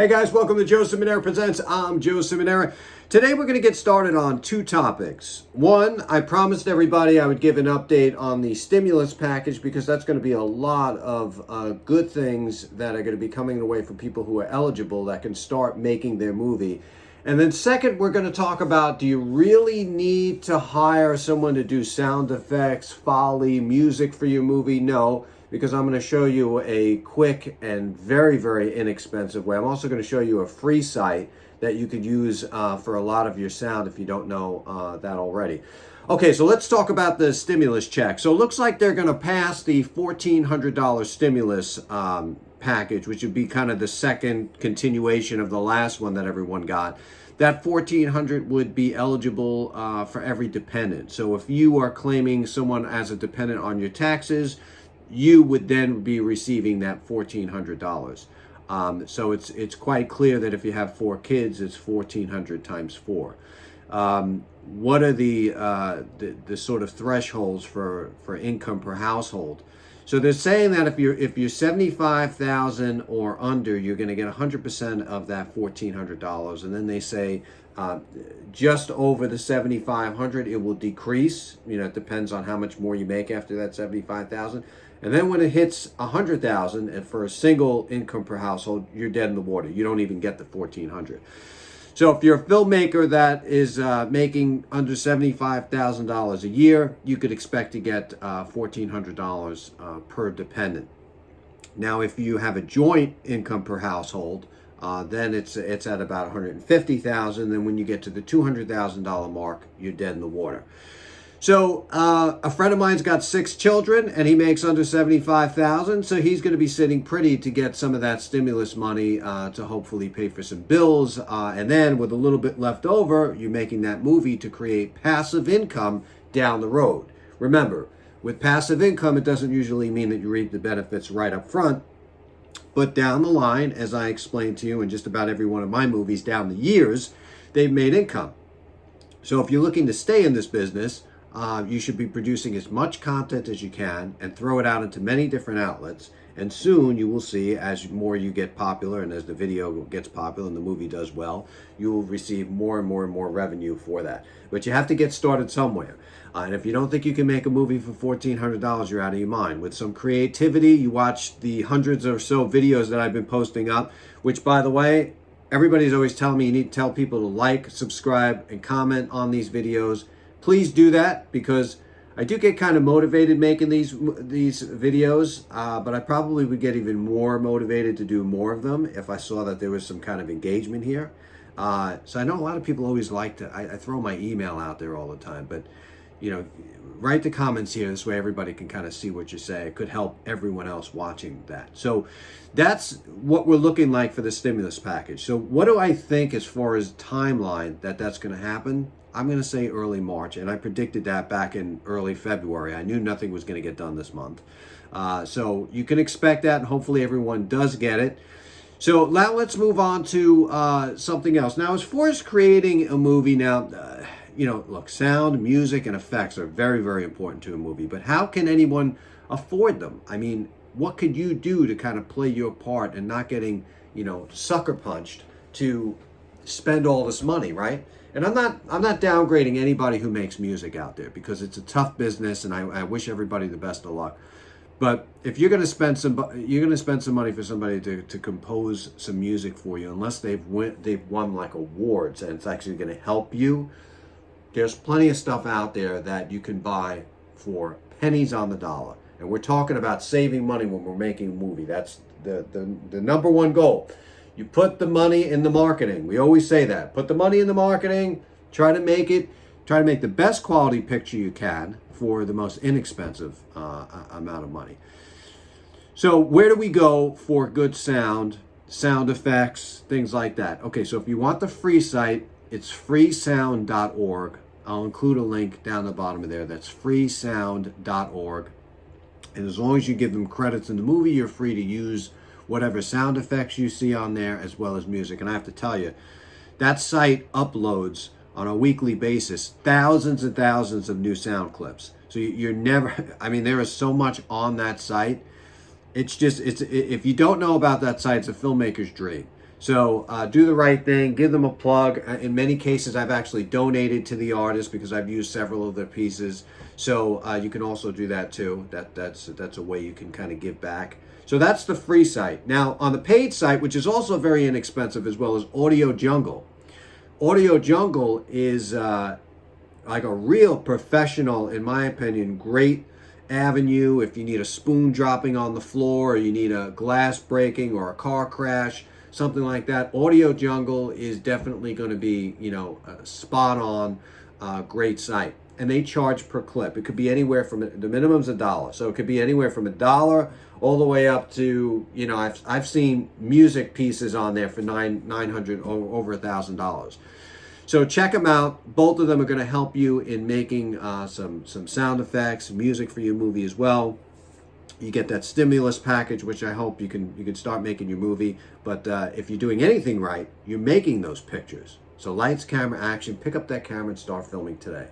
Hey guys, welcome to Joe Ciminera Presents. I'm Joe Ciminera. Today we're going to get started on two topics. One, I promised everybody I would give an update on the stimulus package because that's going to be a lot of good things that are going to be coming away from people who are eligible that can start making their movie. And then second, we're going to talk about, do you really need to hire someone to do sound effects, Foley, music for your movie? No, because I'm going to show you a quick and very, very inexpensive way. I'm also going to show you a free site that you could use for a lot of your sound if you don't know that already. Okay, so let's talk about the stimulus check. So it looks like they're going to pass the $1,400 stimulus package, which would be kind of the second continuation of the last one that everyone got. That $1,400 would be eligible for every dependent. So if you are claiming someone as a dependent on your taxes, you would then be receiving that $1,400. So it's quite clear that if you have 4 kids, it's 1,400 times 4. What are the sort of thresholds for income per household? So they're saying that if you're 75,000 or under, you're going to get 100% of that $1,400, and then they say just over the 7,500, it will decrease. You know, it depends on how much more you make after that 75,000. And then when it hits 100,000, and for a single income per household, you're dead in the water. You don't even get the 1,400. So if you're a filmmaker that is making under $75,000 a year, you could expect to get $1,400 per dependent. Now, if you have a joint income per household, then it's at about $150,000. Then when you get to the $200,000 mark, you're dead in the water. So a friend of mine's got 6 children and he makes under $75,000, so he's going to be sitting pretty to get some of that stimulus money to hopefully pay for some bills, and then with a little bit left over, you're making that movie to create passive income down the road. Remember, with passive income, it doesn't usually mean that you reap the benefits right up front, but down the line, as I explained to you in just about every one of my movies down the years, they've made income. So if you're looking to stay in this business, you should be producing as much content as you can and throw it out into many different outlets. And soon you will see, as more you get popular and as the video gets popular and the movie does well, you will receive more and more and more revenue for that. But you have to get started somewhere. And if you don't think you can make a movie for $1,400, you're out of your mind. With some creativity, you watch the hundreds or so videos that I've been posting up, which, by the way, everybody's always telling me you need to tell people to like, subscribe, and comment on these videos. Please do that, because I do get kind of motivated making these videos, but I probably would get even more motivated to do more of them if I saw that there was some kind of engagement here. So I know a lot of people always like to, I throw my email out there all the time, but you know, write the comments here. This way everybody can kind of see what you say. It could help everyone else watching that. So that's what we're looking like for the stimulus package. So what do I think as far as timeline that's going to happen? I'm going to say early March, and I predicted that back in early February. I knew nothing was going to get done this month. So you can expect that, and hopefully everyone does get it. So now let's move on to something else. Now, as far as creating a movie, you know, look, sound, music, and effects are very, very important to a movie, but how can anyone afford them? I mean, what could you do to kind of play your part and not getting, you know, sucker punched to spend all this money, right? And I'm not downgrading anybody who makes music out there, because it's a tough business, and I wish everybody the best of luck. But if you're going to spend some money for somebody to compose some music for you, unless they've won like awards and it's actually going to help you, there's plenty of stuff out there that you can buy for pennies on the dollar. And we're talking about saving money when we're making a movie. That's the number one goal. You put the money in the marketing. We always say that. Put the money in the marketing. Try to make the best quality picture you can for the most inexpensive amount of money. So where do we go for good sound effects, things like that? Okay, so if you want the free site, it's freesound.org. I'll include a link down the bottom of there. That's freesound.org. And as long as you give them credits in the movie, you're free to use whatever sound effects you see on there, as well as music. And I have to tell you, that site uploads on a weekly basis thousands and thousands of new sound clips. So you're never, I mean, there is so much on that site. It's if you don't know about that site, it's a filmmaker's dream. So do the right thing, give them a plug. In many cases, I've actually donated to the artist because I've used several of their pieces. So you can also do that too. That's a way you can kind of give back. So that's the free site. Now on the paid site, which is also very inexpensive as well, is Audio Jungle. Audio Jungle is like a real professional, in my opinion, great avenue if you need a spoon dropping on the floor, or you need a glass breaking or a car crash, something like that. Audio Jungle is definitely going to be, a spot on, great site. And they charge per clip. It could be anywhere from, the minimum's $1. So it could be anywhere from $1 all the way up to, I've seen music pieces on there for $900 over $1,000. So check them out. Both of them are going to help you in making some sound effects, music for your movie as well. You get that stimulus package, which I hope you can start making your movie. But if you're doing anything right, you're making those pictures. So lights, camera, action. Pick up that camera and start filming today.